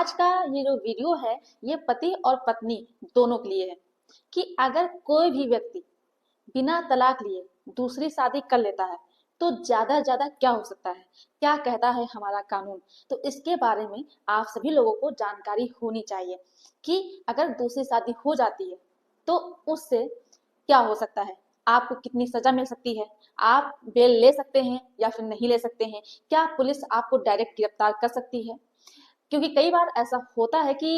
आज का ये जो वीडियो है ये पति और पत्नी दोनों के लिए है कि अगर कोई भी व्यक्ति बिना तलाक लिए दूसरी शादी कर लेता है तो ज्यादा क्या हो सकता है, क्या कहता है हमारा कानून। तो इसके बारे में आप सभी लोगों को जानकारी होनी चाहिए कि अगर दूसरी शादी हो जाती है तो उससे क्या हो सकता है, आपको कितनी सजा मिल सकती है, आप बेल ले सकते हैं या फिर नहीं ले सकते हैं, क्या पुलिस आपको डायरेक्ट गिरफ्तार कर सकती है। क्योंकि कई बार ऐसा होता है कि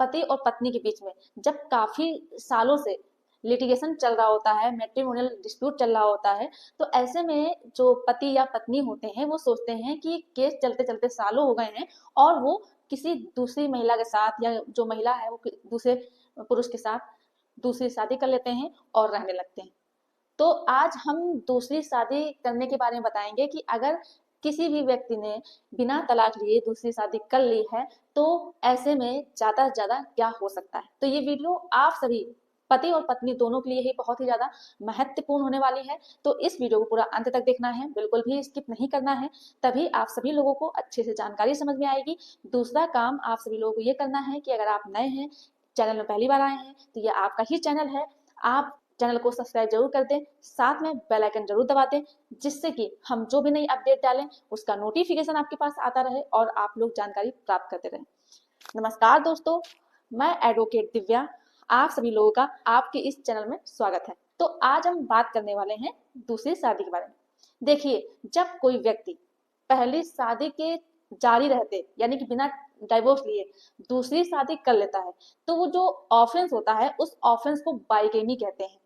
पति और पत्नी के बीच में जब काफी सालों से लिटिगेशन चल रहा होता है, मैट्रिमोनियल डिस्प्यूट चल रहा होता है, तो ऐसे में जो पति या पत्नी होते हैं वो सोचते हैं कि केस चलते चलते सालों हो गए हैं और वो किसी दूसरी महिला के साथ या जो महिला है वो दूसरे पुरुष के साथ दूसरी शादी कर लेते हैं और रहने लगते हैं। तो आज हम दूसरी शादी करने के बारे में बताएंगे कि अगर किसी भी व्यक्ति ने बिना तलाक लिए दूसरी शादी कर ली है तो ऐसे में ज्यादा से ज्यादा क्या हो सकता है। तो ये वीडियो आप सभी पति और पत्नी दोनों के लिए ही बहुत ही ज्यादा महत्वपूर्ण होने वाली है। तो इस वीडियो को पूरा अंत तक देखना है, बिल्कुल भी स्किप नहीं करना है, तभी आप सभी लोगों को अच्छे से जानकारी समझ में आएगी। दूसरा काम आप सभी लोगों को ये करना है कि अगर आप नए हैं, चैनल में पहली बार आए हैं, तो ये आपका ही चैनल है, आप चैनल को सब्सक्राइब जरूर कर दें, साथ में बेल आइकन जरूर दबा दें, जिससे कि हम जो भी नई अपडेट डालें उसका नोटिफिकेशन आपके पास आता रहे और आप लोग जानकारी प्राप्त करते रहें। नमस्कार दोस्तों, मैं एडवोकेट दिव्या, आप सभी लोगों का आपके इस चैनल में स्वागत है। तो आज हम बात करने वाले हैं दूसरी शादी के बारे में। देखिए, जब कोई व्यक्ति पहली शादी के जारी रहते यानी कि बिना डाइवोर्स लिए दूसरी शादी कर लेता है तो वो जो ऑफेंस होता है उस ऑफेंस को बाइगेमी कहते हैं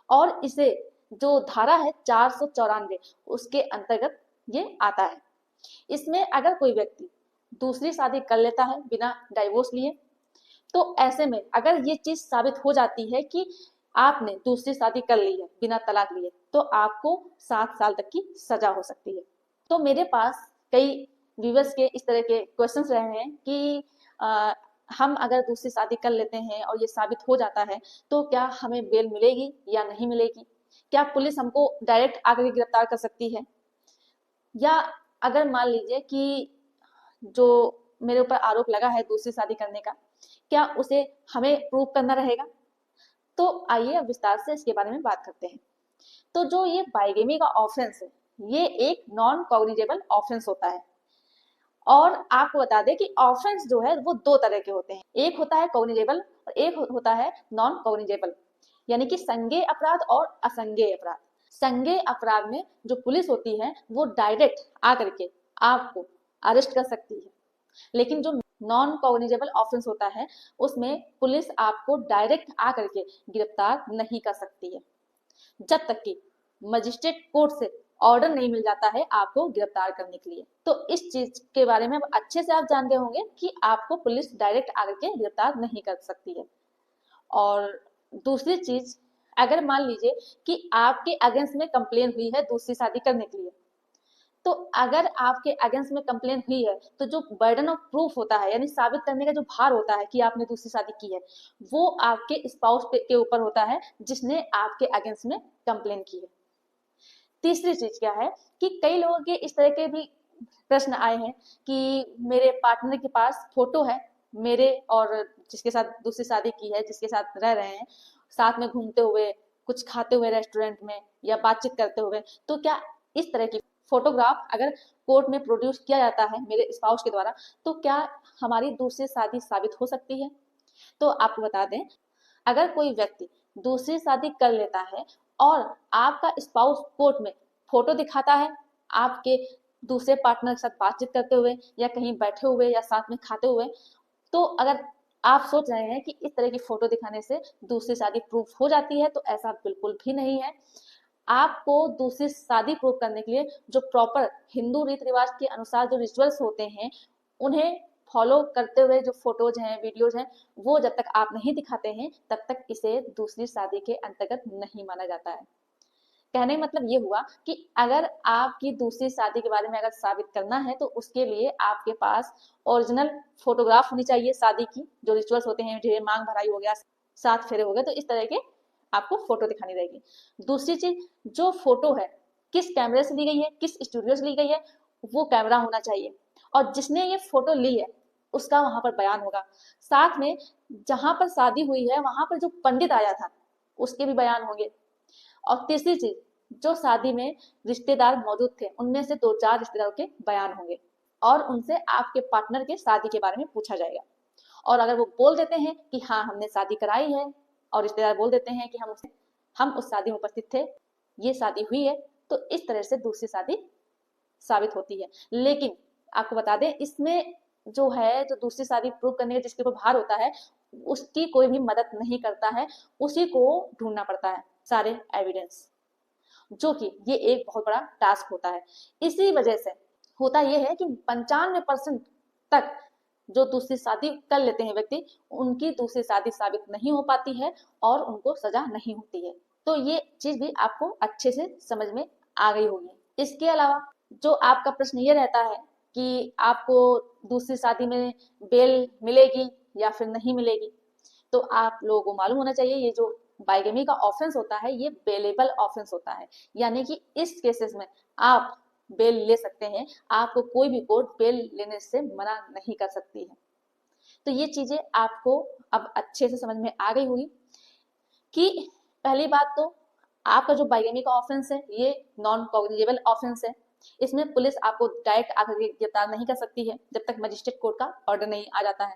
और इसे जो धारा है 494 उसके अंतर्गत ये आता है। इसमें अगर कोई व्यक्ति दूसरी शादी कर लेता है बिना डाइवोर्स लिए तो ऐसे में अगर ये चीज साबित हो जाती है कि आपने दूसरी शादी कर ली है बिना तलाक लिए तो आपको 7 साल तक की सजा हो सकती है। तो मेरे पास कई व्यूवर्स के इस तरह के क्वेश्चंस रहे हैं कि हम अगर दूसरी शादी कर लेते हैं और ये साबित हो जाता है तो क्या हमें बेल मिलेगी या नहीं मिलेगी, क्या पुलिस हमको डायरेक्ट आकर गिरफ्तार कर सकती है, या अगर मान लीजिए कि जो मेरे ऊपर आरोप लगा है दूसरी शादी करने का, क्या उसे हमें प्रूव करना रहेगा। तो आइए अब विस्तार से इसके बारे में बात करते हैं। तो जो ये बाइगेमी का ऑफेंस है ये एक नॉन कॉग्निजेबल ऑफेंस होता है और आपको बता दें कि ऑफेंस जो है वो दो तरह के होते हैं, एक होता है कॉग्निजेबल और एक होता है नॉन कॉग्निजेबल, यानी कि संज्ञेय अपराध और असंज्ञेय अपराध। संज्ञेय अपराध में जो पुलिस होती है वो डायरेक्ट आकर के आपको अरेस्ट कर सकती है, लेकिन जो नॉन कॉग्निजेबल ऑफेंस होता है उसमें पुलिस आपको डायरेक्ट आकर के गिरफ्तार नहीं कर सकती है जब तक कि मजिस्ट्रेट कोर्ट से ऑर्डर नहीं मिल जाता है आपको गिरफ्तार करने के लिए। तो इस चीज के बारे में अब अच्छे से आप जान गए होंगे कि आपको पुलिस डायरेक्ट आकर के गिरफ्तार नहीं कर सकती है। और दूसरी चीज, अगर मान लीजिए कि आपके अगेंस्ट में कंप्लेन हुई है दूसरी शादी करने के लिए, तो अगर आपके अगेंस्ट में कंप्लेन हुई है तो जो बर्डन ऑफ प्रूफ होता है यानी साबित करने का जो भार होता है कि आपने दूसरी शादी की है वो आपके स्पाउस के ऊपर होता है जिसने आपके अगेंस्ट में कंप्लेन की है। तीसरी चीज क्या है कि कई लोगों के इस तरह के भी प्रश्न आए हैं कि मेरे पार्टनर के पास फोटो है मेरे और जिसके साथ दूसरी शादी की है, जिसके साथ रह रहे हैं, साथ में घूमते हुए, कुछ खाते हुए रेस्टोरेंट में या बातचीत करते हुए, तो क्या इस तरह की फोटोग्राफ अगर कोर्ट में प्रोड्यूस किया जाता है मेरे स्पाउस के द्वारा तो क्या हमारी दूसरी शादी साबित हो सकती है। तो आपको बता दें, अगर कोई व्यक्ति दूसरी शादी कर लेता है और आपका स्पाउस कोर्ट में फोटो दिखाता है आपके दूसरे पार्टनर के साथ बातचीत करते हुए या कहीं बैठे हुए या साथ में खाते हुए, तो अगर आप सोच रहे हैं कि इस तरह की फोटो दिखाने से दूसरी शादी प्रूफ हो जाती है, तो ऐसा बिल्कुल भी नहीं है। आपको दूसरी शादी प्रूव करने के लिए जो प्रॉपर हिंदू रीति रिवाज के अनुसार जो रिचुअल्स होते हैं उन्हें फॉलो करते हुए जो फोटोज हैं, वीडियोज हैं, वो जब तक आप नहीं दिखाते हैं तब तक इसे दूसरी शादी के अंतर्गत नहीं माना जाता है। कहने का मतलब ये हुआ कि अगर आपकी दूसरी शादी के बारे में अगर साबित करना है तो उसके लिए आपके पास ओरिजिनल फोटोग्राफ होनी चाहिए शादी की, जो रिचुअल्स होते हैं, जैसे मांग भराई हो गया, 7 फेरे हो गए, तो इस तरह के आपको फोटो दिखानी रहेगी। दूसरी चीज, जो फोटो है किस कैमरे से ली गई है, किस स्टूडियो से ली गई है, वो कैमरा होना चाहिए और जिसने ये फोटो ली है उसका वहां पर बयान होगा। साथ में जहां पर शादी हुई है वहां पर जो पंडित आया था उसके भी बयान होंगे। और तीसरी चीज, जो शादी में रिश्तेदार मौजूद थे उनमें से 2-4 रिश्तेदारों के बयान होंगे और उनसे आपके पार्टनर के शादी के बारे में पूछा जाएगा। और अगर वो बोल देते हैं कि हाँ हमने शादी कराई है, और रिश्तेदार बोल देते हैं कि हम उस शादी में उपस्थित थे, ये शादी हुई है, तो इस तरह से दूसरी शादी साबित होती है। लेकिन आपको बता दें, इसमें जो है, जो दूसरी शादी प्रूव करने का जिसके ऊपर भार होता है, उसकी कोई भी मदद नहीं करता है, उसी को ढूंढना पड़ता है सारे एविडेंस, जो कि ये एक बहुत बड़ा टास्क होता है। इसी वजह से होता यह है कि 95% तक जो दूसरी शादी कर लेते हैं व्यक्ति, उनकी दूसरी शादी साबित नहीं हो पाती है और उनको सजा नहीं होती है। तो ये चीज भी आपको अच्छे से समझ में आ गई होगी। इसके अलावा जो आपका प्रश्न ये रहता है कि आपको दूसरी शादी में बेल मिलेगी या फिर नहीं मिलेगी, तो आप लोगों को मालूम होना चाहिए ये जो बाइगेमी का ऑफेंस होता है ये बेलेबल ऑफेंस होता है। यानी कि इस केसेस में आप बेल ले सकते हैं, आपको कोई भी कोर्ट बेल लेने से मना नहीं कर सकती है। तो ये चीजें आपको अब अच्छे से समझ में आ गई होगी कि पहली बात तो आपका जो बाइगेमी का ऑफेंस है ये नॉन कॉग्निजेबल ऑफेंस है। इसमें पुलिस आपको डायरेक्ट आकर के गिरफ्तार नहीं कर सकती है जब तक मजिस्ट्रेट कोर्ट का ऑर्डर नहीं आ जाता है।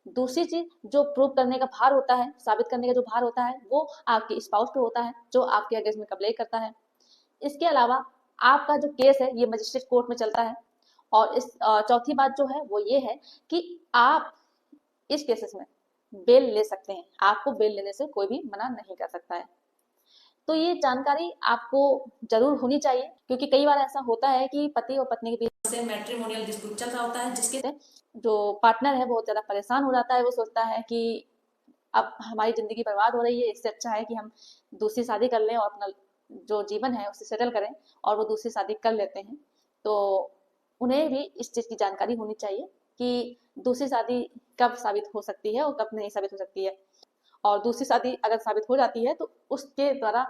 दूसरी चीज, जो प्रूव करने का भार होता है, साबित करने का जो भार होता है, वो आपके स्पाउस पे होता है जो आपके अगेंस्ट में कंप्लेंट करता है। इसके अलावा आपका जो केस है ये मजिस्ट्रेट कोर्ट में चलता है। और इस चौथी बात जो है वो ये है कि आप इस केसेस में बेल ले सकते हैं, आपको बेल लेने से कोई भी मना नहीं कर सकता है। तो ये जानकारी आपको जरूर होनी चाहिए, क्योंकि कई बार ऐसा होता है कि पति और पत्नी के बीच से मैट्रिमोनियल डिस्प्यूट चल रहा होता है, जिसके जो पार्टनर है बहुत ज्यादा परेशान हो जाता है। वो सोचता है कि अब हमारी जिंदगी बर्बाद हो रही है, इससे अच्छा है कि हम दूसरी शादी कर लें और अपना जो जीवन है उसे सेटल करें, और वो दूसरी शादी कर लेते हैं। तो उन्हें भी इस चीज की जानकारी होनी चाहिए कि दूसरी शादी कब साबित हो सकती है और कब नहीं साबित हो सकती है। और दूसरी शादी अगर साबित हो जाती है तो उसके द्वारा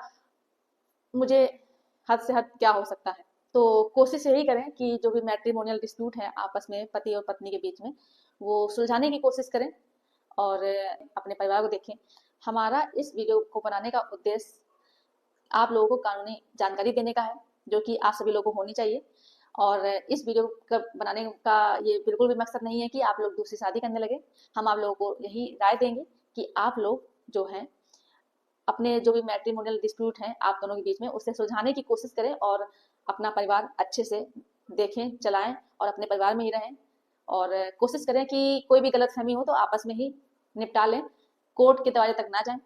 मुझे हद से हद क्या हो सकता है। तो कोशिश यही करें कि जो भी मैट्रिमोनियल डिस्प्यूट है आपस में पति और पत्नी के बीच में, वो सुलझाने की कोशिश करें और अपने परिवार को देखें। हमारा इस वीडियो को बनाने का उद्देश्य आप लोगों को कानूनी जानकारी देने का है, जो कि आप सभी लोगों को होनी चाहिए। और इस वीडियो का बनाने का ये बिल्कुल भी मकसद नहीं है कि आप लोग दूसरी शादी करने लगे। हम आप लोगों को यही राय देंगे कि आप लोग जो हैं अपने जो भी मैट्रिमोनियल डिस्प्यूट हैं आप दोनों के बीच में, उसे सुलझाने की कोशिश करें और अपना परिवार अच्छे से देखें, चलाएं और अपने परिवार में ही रहें। और कोशिश करें कि कोई भी गलतफहमी हो तो आपस में ही निपटा लें, कोर्ट के दरवाजे तक ना जाएं,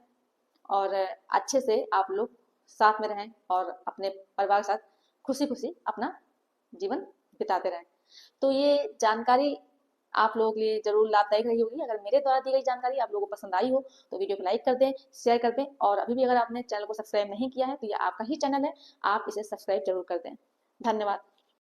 और अच्छे से आप लोग साथ में रहें और अपने परिवार के साथ खुशी खुशी अपना जीवन बिताते रहें। तो ये जानकारी आप लोगों के लिए जरूर लाभदायक रही होगी। अगर मेरे द्वारा दी गई जानकारी आप लोगों को पसंद आई हो तो वीडियो को लाइक कर दें, शेयर कर दें, और अभी भी अगर आपने चैनल को सब्सक्राइब नहीं किया है तो ये आपका ही चैनल है, आप इसे सब्सक्राइब जरूर कर दें। धन्यवाद।